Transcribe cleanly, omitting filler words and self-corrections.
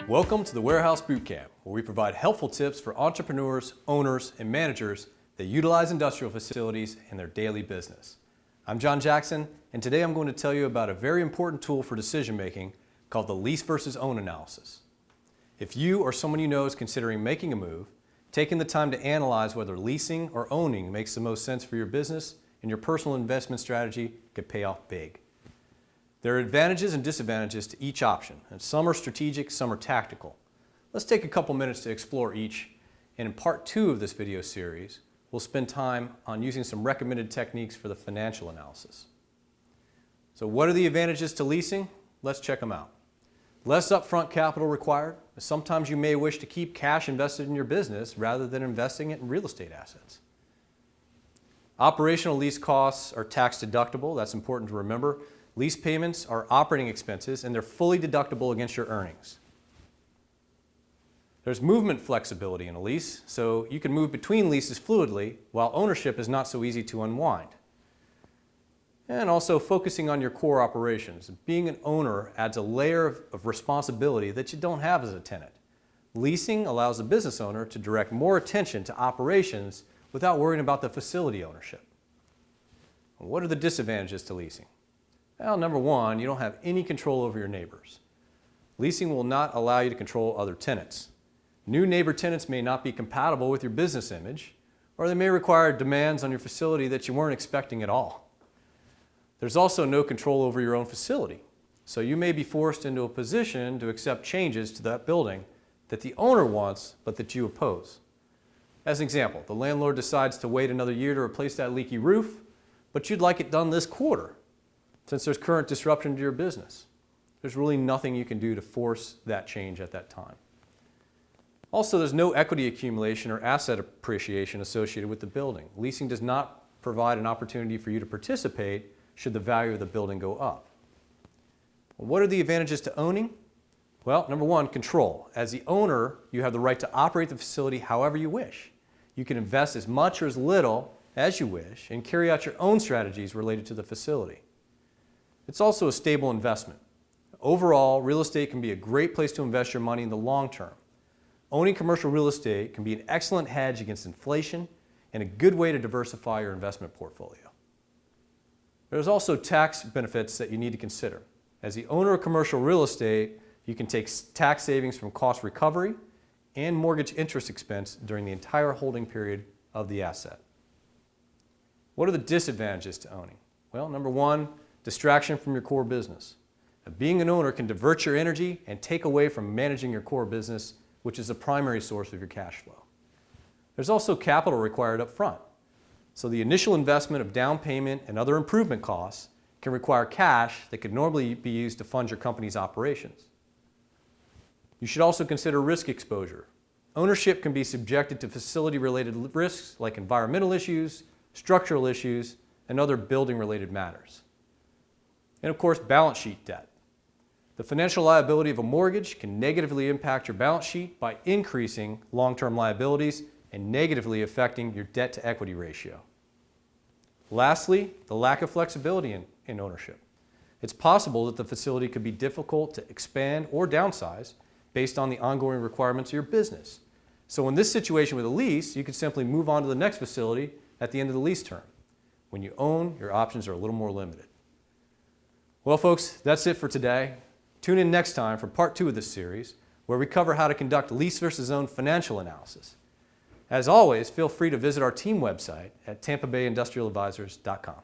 Welcome to the Warehouse Bootcamp, where we provide helpful tips for entrepreneurs, owners, and managers that utilize industrial facilities in their daily business. I'm John Jackson, and today I'm going to tell you about a very important tool for decision making called the lease versus own analysis. If you or someone you know is considering making a move, taking the time to analyze whether leasing or owning makes the most sense for your business and your personal investment strategy could pay off big. There are advantages and disadvantages to each option, and some are strategic, some are tactical. Let's take a couple minutes to explore each, and in part 2 of this video series, we'll spend time on using some recommended techniques for the financial analysis. So what are the advantages to leasing? Let's check them out. Less upfront capital required. Sometimes you may wish to keep cash invested in your business rather than investing it in real estate assets. Operational lease costs are tax deductible. That's important to remember. Lease payments are operating expenses and they're fully deductible against your earnings. There's movement flexibility in a lease, so you can move between leases fluidly while ownership is not so easy to unwind. And also focusing on your core operations. Being an owner adds a layer of responsibility that you don't have as a tenant. Leasing allows the business owner to direct more attention to operations without worrying about the facility ownership. What are the disadvantages to leasing? Well, number one, you don't have any control over your neighbors. Leasing will not allow you to control other tenants. New neighbor tenants may not be compatible with your business image, or they may require demands on your facility that you weren't expecting at all. There's also no control over your own facility, so you may be forced into a position to accept changes to that building that the owner wants but that you oppose. As an example, the landlord decides to wait another year to replace that leaky roof, but you'd like it done this quarter. Since there's current disruption to your business, there's really nothing you can do to force that change at that time. Also, there's no equity accumulation or asset appreciation associated with the building. Leasing does not provide an opportunity for you to participate should the value of the building go up. What are the advantages to owning? Well, number one, control. As the owner, you have the right to operate the facility however you wish. You can invest as much or as little as you wish and carry out your own strategies related to the facility. It's also a stable investment. Overall, real estate can be a great place to invest your money in the long term. Owning commercial real estate can be an excellent hedge against inflation and a good way to diversify your investment portfolio. There's also tax benefits that you need to consider. As the owner of commercial real estate, you can take tax savings from cost recovery and mortgage interest expense during the entire holding period of the asset. What are the disadvantages to owning? Well, number one, distraction from your core business. Now, being an owner can divert your energy and take away from managing your core business, which is the primary source of your cash flow. There's also capital required up front. So the initial investment of down payment and other improvement costs can require cash that could normally be used to fund your company's operations. You should also consider risk exposure. Ownership can be subjected to facility-related risks like environmental issues, structural issues, and other building-related matters. And of course, balance sheet debt. The financial liability of a mortgage can negatively impact your balance sheet by increasing long-term liabilities and negatively affecting your debt-to-equity ratio. Lastly, the lack of flexibility in ownership. It's possible that the facility could be difficult to expand or downsize based on the ongoing requirements of your business. So in this situation with a lease, you could simply move on to the next facility at the end of the lease term. When you own, your options are a little more limited. Well, folks, that's it for today. Tune in next time for part 2 of this series, where we cover how to conduct lease versus own financial analysis. As always, feel free to visit our team website at tampabayindustrialadvisors.com.